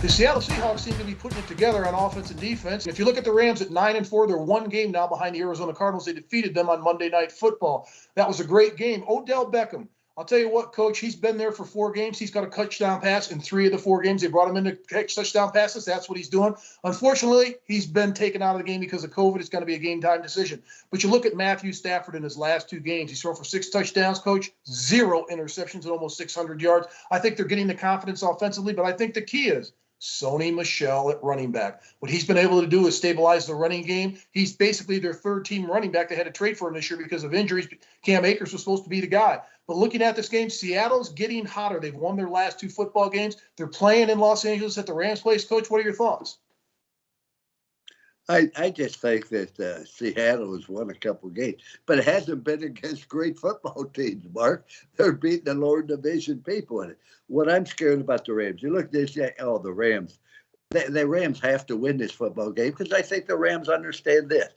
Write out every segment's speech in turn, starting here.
The Seattle Seahawks seem to be putting it together on offense and defense. If you look at the Rams at 9-4, they're one game now behind the Arizona Cardinals. They defeated them on Monday Night Football. That was a great game. Odell Beckham, I'll tell you what, Coach, he's been there for 4 games. He's got a touchdown pass in 3 of the 4 games. They brought him in to catch touchdown passes. That's what he's doing. Unfortunately, he's been taken out of the game because of COVID. It's going to be a game-time decision. But you look at Matthew Stafford in his last 2 games. He's thrown for 6 touchdowns, Coach, 0 interceptions and almost 600 yards. I think they're getting the confidence offensively, but I think the key is Sony Michel at running back. What he's been able to do is stabilize the running game. He's basically their third-team running back. They had to trade for him this year because of injuries. Cam Akers was supposed to be the guy. But looking at this game, Seattle's getting hotter. They've won their last 2 football games. They're playing in Los Angeles at the Rams place. Coach, what are your thoughts? I just think that Seattle has won a couple of games, but it hasn't been against great football teams, Mark. They're beating the lower division people in it. What I'm scared about the Rams, you look at this, the Rams. The Rams have to win this football game because I think the Rams understand this.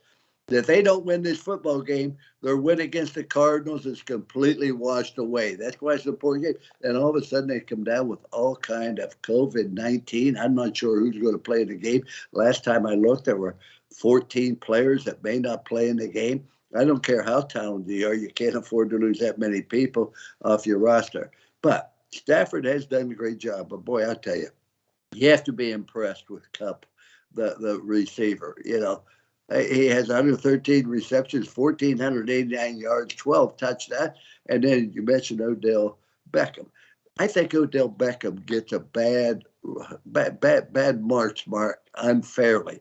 That if they don't win this football game, their win against the Cardinals is completely washed away. That's why it's an important game. And all of a sudden they come down with all kind of COVID-19. I'm not sure who's going to play in the game. Last time I looked, there were 14 players that may not play in the game. I don't care how talented you are. You can't afford to lose that many people off your roster. But Stafford has done a great job. But, boy, I'll tell you, you have to be impressed with Kupp, the receiver, you know. He has 113 receptions, 1,489 yards, 12 touchdowns. And then you mentioned Odell Beckham. I think Odell Beckham gets a bad mark unfairly.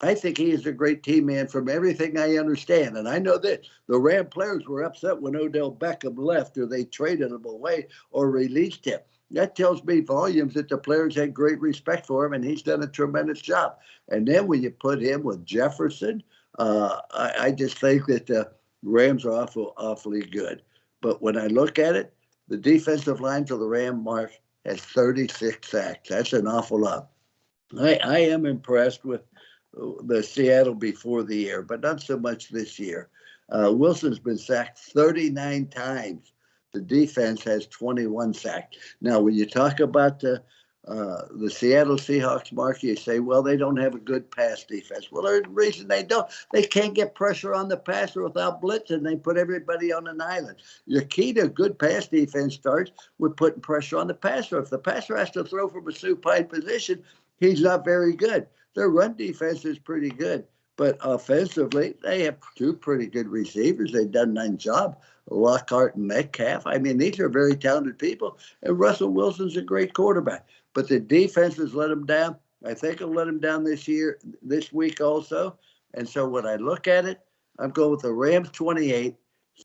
I think he is a great team man from everything I understand. And I know that the Ram players were upset when Odell Beckham left or they traded him away or released him. That tells me volumes that the players had great respect for him, and he's done a tremendous job. And then when you put him with Jefferson, I just think that the Rams are awfully good. But when I look at it, the defensive line for the Ram, Mark, has 36 sacks. That's an awful lot. I am impressed with the Seattle before the year, but not so much this year. Wilson's been sacked 39 times. The defense has 21 sacks. Now, when you talk about the Seattle Seahawks, Mark, you say, well, they don't have a good pass defense. Well, there's a reason they don't. They can't get pressure on the passer without blitzing. They put everybody on an island. Your key to good pass defense starts with putting pressure on the passer. If the passer has to throw from a supine position, he's not very good. Their run defense is pretty good. But offensively, they have 2 pretty good receivers. They've done a nice job. Lockhart and Metcalf. I mean, these are very talented people. And Russell Wilson's a great quarterback. But the defense has let him down. I think it'll let him down this week also. And so when I look at it, I'm going with the Rams 28,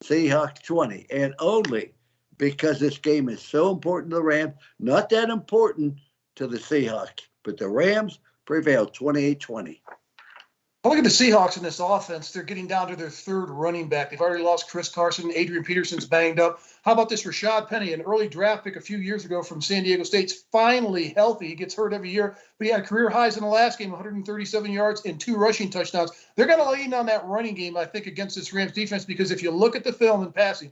Seahawks 20. And only because this game is so important to the Rams, not that important to the Seahawks. But the Rams prevail 28-20. Look at the Seahawks in this offense. They're getting down to their 3rd running back. They've already lost Chris Carson. Adrian Peterson's banged up. How about this Rashad Penny, an early draft pick a few years ago from San Diego State's finally healthy. He gets hurt every year, but he had career highs in the last game, 137 yards and 2 rushing touchdowns. They're going to lean on that running game, I think, against this Rams defense because if you look at the film in passing,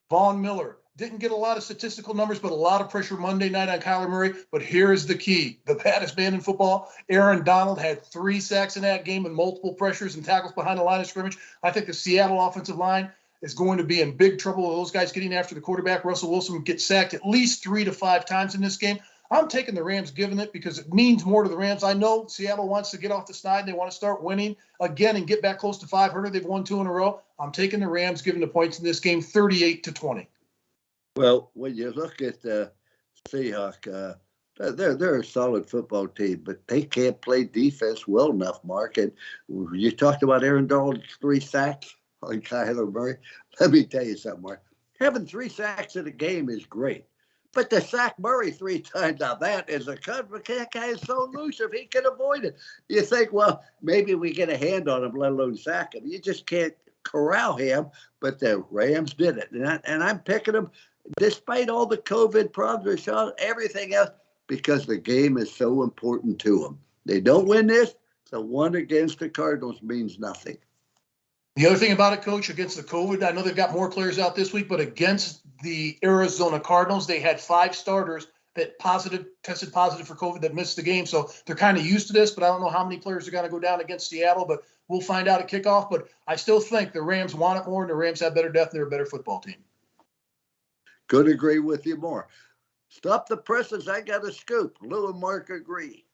Von Miller didn't get a lot of statistical numbers, but a lot of pressure Monday night on Kyler Murray. But here's the key. The baddest man in football, Aaron Donald, had 3 sacks in that game and multiple pressures and tackles behind the line of scrimmage. I think the Seattle offensive line is going to be in big trouble with those guys getting after the quarterback. Russell Wilson gets sacked at least 3 to 5 times in this game. I'm taking the Rams, giving it because it means more to the Rams. I know Seattle wants to get off the snide. They want to start winning again and get back close to 500. They've won 2 in a row. I'm taking the Rams, giving the points in this game 38-20. Well, when you look at the Seahawks, they're a solid football team, but they can't play defense well enough, Mark. And you talked about Aaron Donald's 3 sacks on Kyler Murray. Let me tell you something, Mark. Having 3 sacks in a game is great. But to sack Murray 3 times, now that is a cut. That guy is so loose if he can avoid it. You think, well, maybe we get a hand on him, let alone sack him. You just can't corral him. But the Rams did it. And I'm picking them. Despite all the COVID problems, everything else, because the game is so important to them. They don't win this, so 1 against the Cardinals means nothing. The other thing about it, Coach, against the COVID, I know they've got more players out this week, but against the Arizona Cardinals, they had 5 starters that tested positive for COVID that missed the game. So they're kind of used to this, but I don't know how many players are going to go down against Seattle, but we'll find out at kickoff. But I still think the Rams want it more, and the Rams have better depth, and they're a better football team. Couldn't agree with you more. Stop the presses. I got a scoop. Lou and Mark agree.